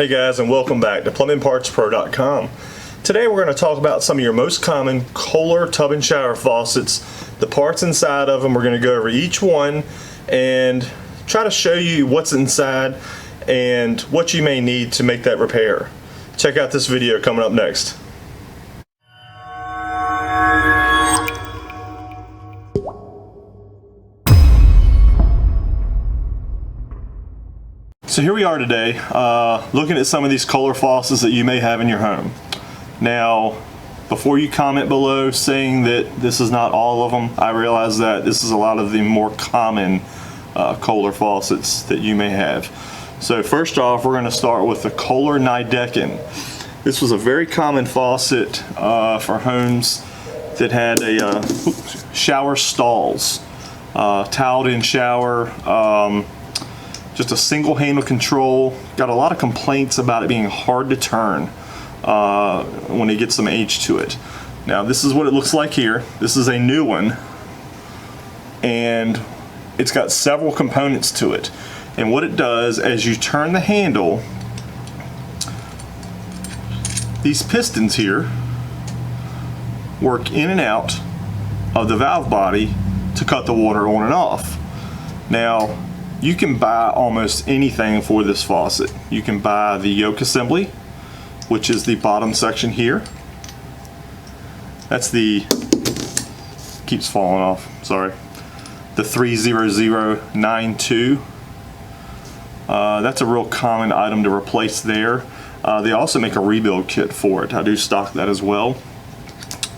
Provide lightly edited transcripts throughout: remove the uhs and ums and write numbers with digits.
Hey guys, and welcome back to plumbingpartspro.com. Today we're going to talk about some of your most common Kohler tub and shower faucets, the parts inside of them. We're going to go over each one and try to show you what's inside and what you may need to make that repair. Check out this video coming up next. So here we are today, looking at some of these Kohler faucets that you may have in your home. Now, before you comment below saying that this is not all of them, I realize that this is a lot of the more common Kohler faucets that you may have. So first off, we're going to start with the Kohler Nidecken. This was a very common faucet for homes that had a shower stalls, tiled in shower. Just a single handle control. Got a lot of complaints about it being hard to turn when it gets some age to it. Now this is what it looks like here. This is a new one, and it's got several components to it. And what it does, as you turn the handle, these pistons here work in and out of the valve body to cut the water on and off. Now, you can buy almost anything for this faucet. You can buy the yoke assembly, which is the bottom section here. That's the, keeps falling off, sorry. The 30092. That's a real common item to replace there. They also make a rebuild kit for it. I do stock that as well.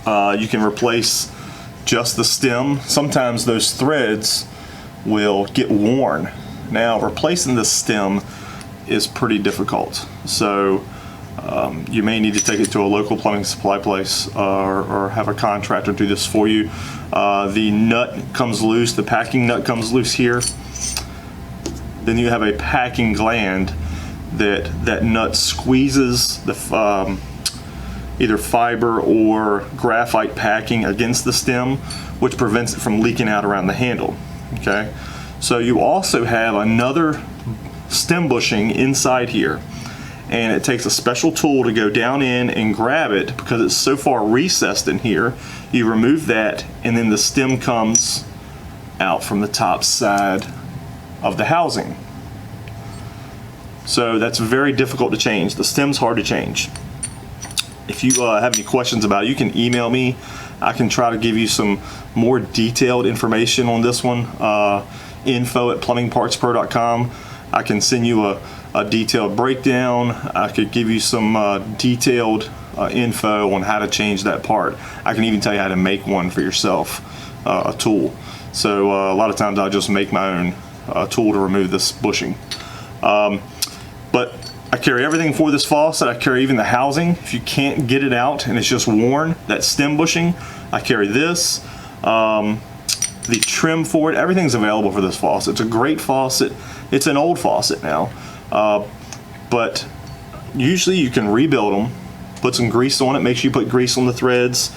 You can replace just the stem. Sometimes those threads will get worn. Now, replacing the stem is pretty difficult, so you may need to take it to a local plumbing supply place or have a contractor do this for you. The nut comes loose, the packing nut comes loose here. Then you have a packing gland that nut squeezes the either fiber or graphite packing against the stem, which prevents it from leaking out around the handle. Okay, so you also have another stem bushing inside here, and it takes a special tool to go down in and grab it because it's so far recessed in here. You remove that, and then the stem comes out from the top side of the housing. So that's very difficult to change. The stem's hard to change. If you have any questions about it, you can email me. I can try to give you some more detailed information on this one. info@plumbingpartspro.com. I can send you a detailed breakdown. I could give you some detailed info on how to change that part. I can even tell you how to make one for yourself, a tool. So a lot of times I'll just make my own tool to remove this bushing. But I carry everything for this faucet. I carry even the housing. If you can't get it out and it's just worn, that stem bushing, I carry this. The trim for it, everything's available for this faucet. It's a great faucet. It's an old faucet now, but usually you can rebuild them, put some grease on it, make sure you put grease on the threads,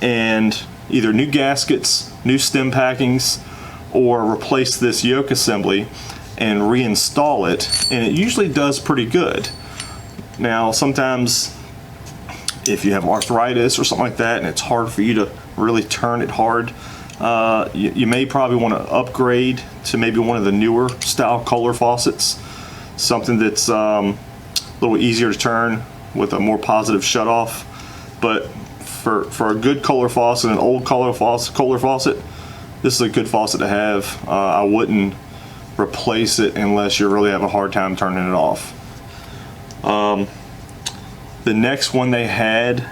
and either new gaskets, new stem packings, or replace this yoke assembly and reinstall it, and it usually does pretty good. Now, sometimes if you have arthritis or something like that and it's hard for you to really turn it hard, you may probably want to upgrade to maybe one of the newer style Kohler faucets, something that's a little easier to turn with a more positive shutoff. But for a good Kohler faucet, an old Kohler faucet, this is a good faucet to have. I wouldn't replace it unless you really have a hard time turning it off. The next one they had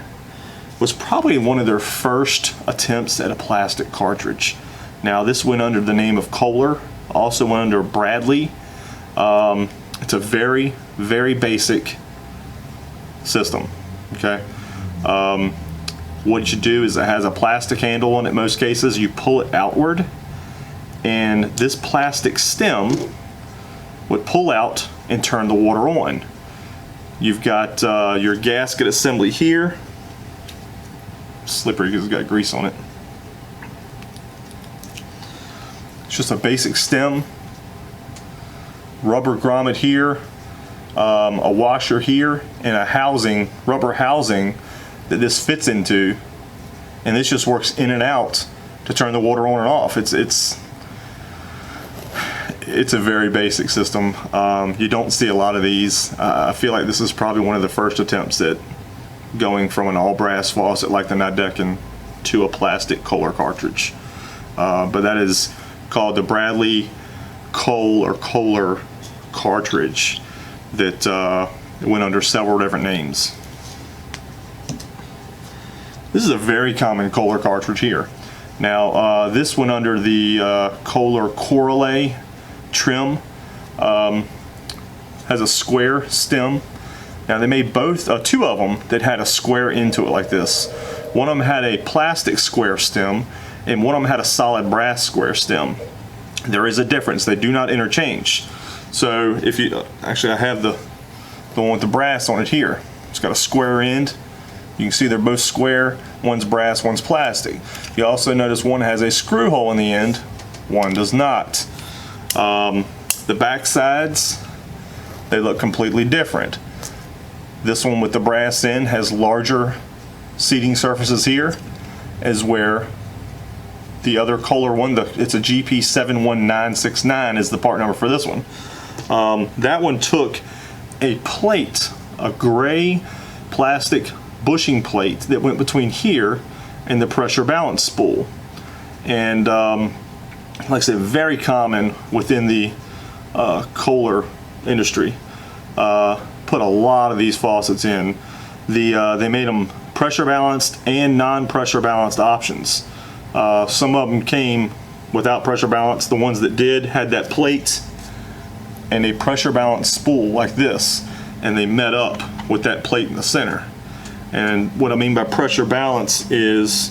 was probably one of their first attempts at a plastic cartridge. Now this went under the name of Kohler, also went under Bradley. It's a very, very basic system, okay? What you do is it has a plastic handle on it. In most cases, you pull it outward, and this plastic stem would pull out and turn the water on. You've got your gasket assembly here. Slippery because it's got grease on it. It's just a basic stem, rubber grommet here, a washer here and a housing, rubber housing that this fits into, and this just works in and out to turn the water on and off. It's a very basic system. You don't see a lot of these. I feel like this is probably one of the first attempts at going from an all brass faucet like the Nidecken to a plastic Kohler cartridge. But that is called the Bradley Kohler cartridge that went under several different names. This is a very common Kohler cartridge here. Now this went under the Kohler Corolais trim. Has a square stem. Now they made both, two of them that had a square into it like this. One of them had a plastic square stem and one of them had a solid brass square stem. There is a difference. They do not interchange. So if you, actually I have the one with the brass on it here. It's got a square end. You can see they're both square. One's brass, one's plastic. You also notice one has a screw hole in the end, one does not. The back sides, they look completely different. This one with the brass end has larger seating surfaces here, as where the other Kohler one, it's a GP71969 is the part number for this one. That one took a plate, a gray plastic bushing plate that went between here and the pressure balance spool. And like I said, very common within the Kohler industry. Put a lot of these faucets in. They made them pressure balanced and non-pressure balanced options. Some of them came without pressure balance. The ones that did had that plate and a pressure balanced spool like this, and they met up with that plate in the center. And what I mean by pressure balance is,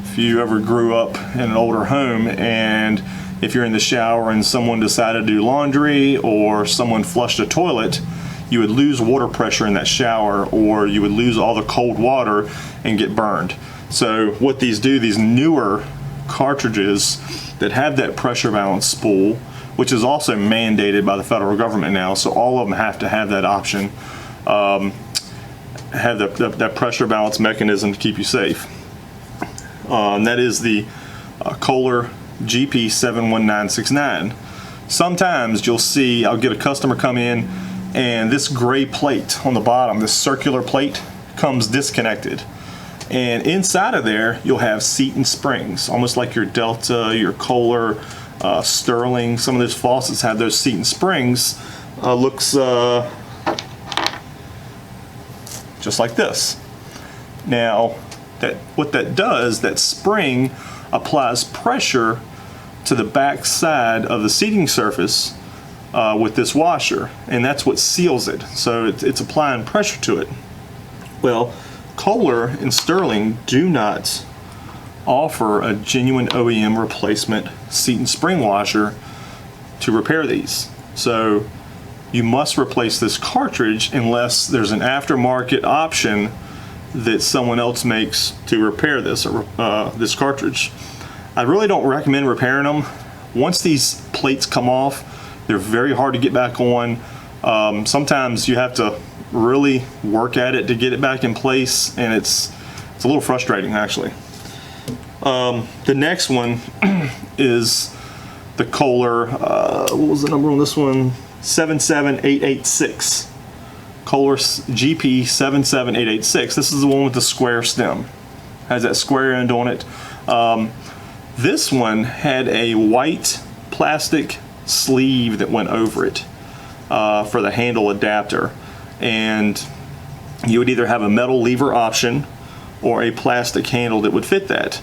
if you ever grew up in an older home and if you're in the shower and someone decided to do laundry or someone flushed a toilet, you would lose water pressure in that shower, or you would lose all the cold water and get burned. So what these do, these newer cartridges that have that pressure balance spool, which is also mandated by the federal government now, so all of them have to have that option, have that pressure balance mechanism to keep you safe. And that is the Kohler GP71969. Sometimes you'll see, I'll get a customer come in and this gray plate on the bottom, this circular plate, comes disconnected. And inside of there, you'll have seat and springs, almost like your Delta, your Kohler, Sterling. Some of those faucets have those seat and springs. Looks just like this. Now, what that does, that spring applies pressure to the back side of the seating surface with this washer, and that's what seals it. So it's applying pressure to it. Well, Kohler and Sterling do not offer a genuine OEM replacement seat and spring washer to repair these. So you must replace this cartridge unless there's an aftermarket option that someone else makes to repair this this cartridge. I really don't recommend repairing them. Once these plates come off, they're very hard to get back on. Sometimes you have to really work at it to get it back in place, and it's a little frustrating actually. The next one is the Kohler, what was the number on this one? 77886. Kohler GP77886. This is the one with the square stem. Has that square end on it. This one had a white plastic sleeve that went over it for the handle adapter. And you would either have a metal lever option or a plastic handle that would fit that.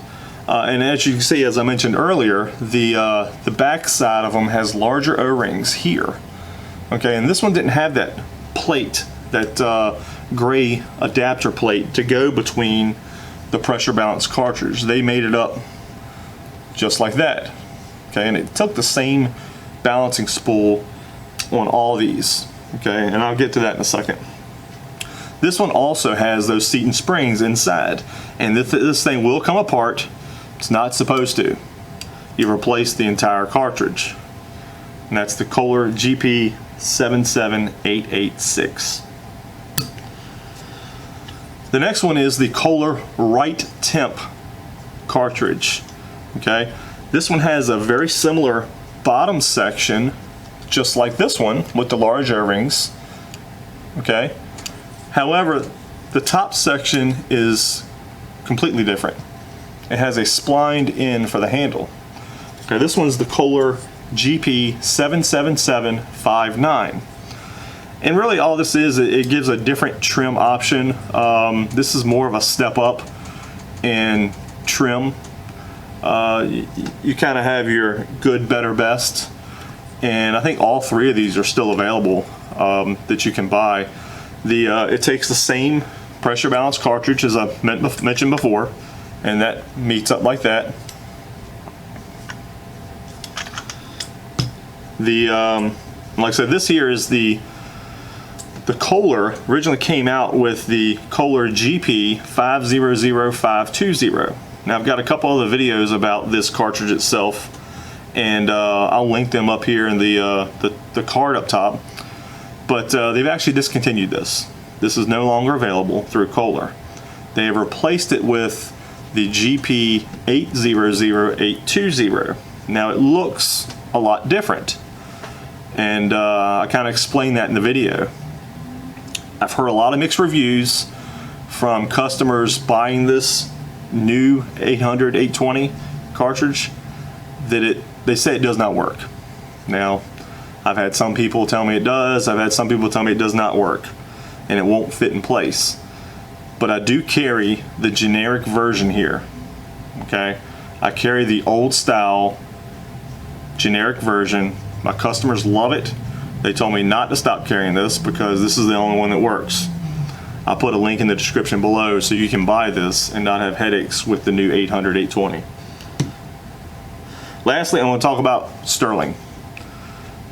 And as you can see, as I mentioned earlier, the back side of them has larger O-rings here. Okay, and this one didn't have that plate, that gray adapter plate to go between the pressure balance cartridge. They made it up just like that. Okay, and it took the same balancing spool on all these. Okay, and I'll get to that in a second. This one also has those seat and springs inside, and this thing will come apart. It's not supposed to. You replace the entire cartridge. And that's the Kohler GP 77886. The next one is the Kohler Rite Temp cartridge. Okay, this one has a very similar bottom section, just like this one with the large O-rings. Okay, however, the top section is completely different. It has a splined end for the handle. Okay, this one's the Kohler GP 77759. And really all this is, it gives a different trim option. This is more of a step up in trim. You kind of have your good, better, best. And I think all three of these are still available that you can buy. It takes the same pressure balance cartridge as I mentioned before, and that meets up like that. Like I said, this here is the Kohler. Originally came out with the Kohler GP 500520. Now I've got a couple other videos about this cartridge itself, and I'll link them up here in the card up top. But they've actually discontinued this. This is no longer available through Kohler. They have replaced it with the GP 800820. Now it looks a lot different, and I kind of explained that in the video. I've heard a lot of mixed reviews from customers buying this new 800-820 cartridge that they say it does not work. Now, I've had some people tell me it does. I've had some people tell me it does not work and it won't fit in place. But I do carry the generic version here. Okay, I carry the old style generic version. My customers love it. They told me not to stop carrying this because this is the only one that works. I'll put a link in the description below so you can buy this and not have headaches with the new 800-820. Lastly, I want to talk about Sterling.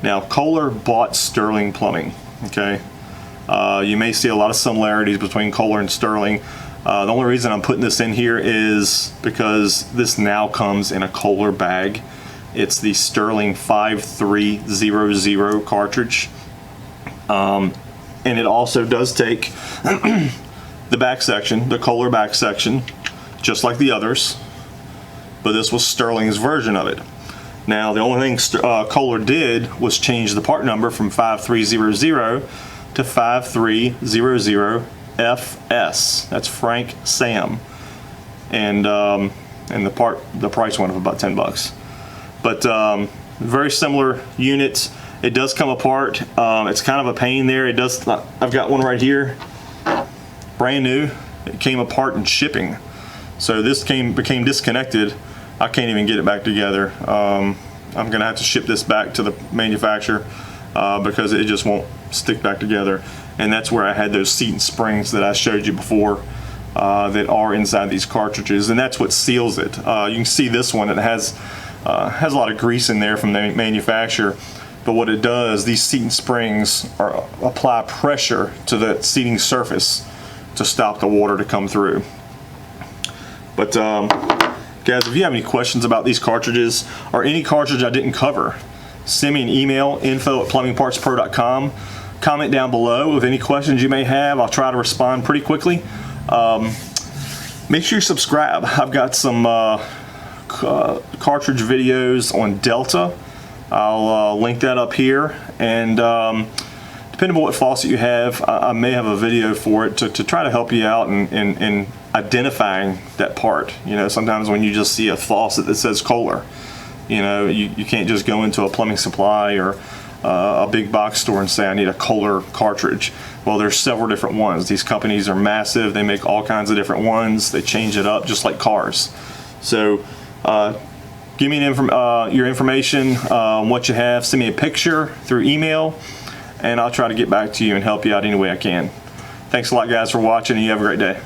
Now, Kohler bought Sterling Plumbing. Okay, you may see a lot of similarities between Kohler and Sterling. The only reason I'm putting this in here is because this now comes in a Kohler bag. It's the Sterling 5300 cartridge. And it also does take the back section, the Kohler back section, just like the others. But this was Sterling's version of it. Now, the only thing Kohler did was change the part number from 5300 to 5300FS. That's Frank Sam. And the price went up about $10. But very similar units. It does come apart. It's kind of a pain there. It does. I've got one right here, brand new. It came apart in shipping, so this became disconnected. I can't even get it back together. I'm gonna have to ship this back to the manufacturer because it just won't stick back together. And that's where I had those seat and springs that I showed you before that are inside these cartridges, and that's what seals it. You can see this one. It has a lot of grease in there from the manufacturer, but what it does, these seat and springs apply pressure to the seating surface to stop the water to come through. But guys, if you have any questions about these cartridges or any cartridge I didn't cover, send me an email, info@plumbingpartspro.com. Comment down below with any questions you may have. I'll try to respond pretty quickly. Make sure you subscribe. I've got some cartridge videos on Delta. I'll link that up here, and depending on what faucet you have, I may have a video for it to try to help you out in identifying that part. You know, sometimes when you just see a faucet that says Kohler, you know, you can't just go into a plumbing supply or a big box store and say I need a Kohler cartridge. Well, there's several different ones. These companies are massive. They make all kinds of different ones. They change it up just like cars. So give me your information, what you have. Send me a picture through email, and I'll try to get back to you and help you out any way I can. Thanks a lot, guys, for watching, and you have a great day.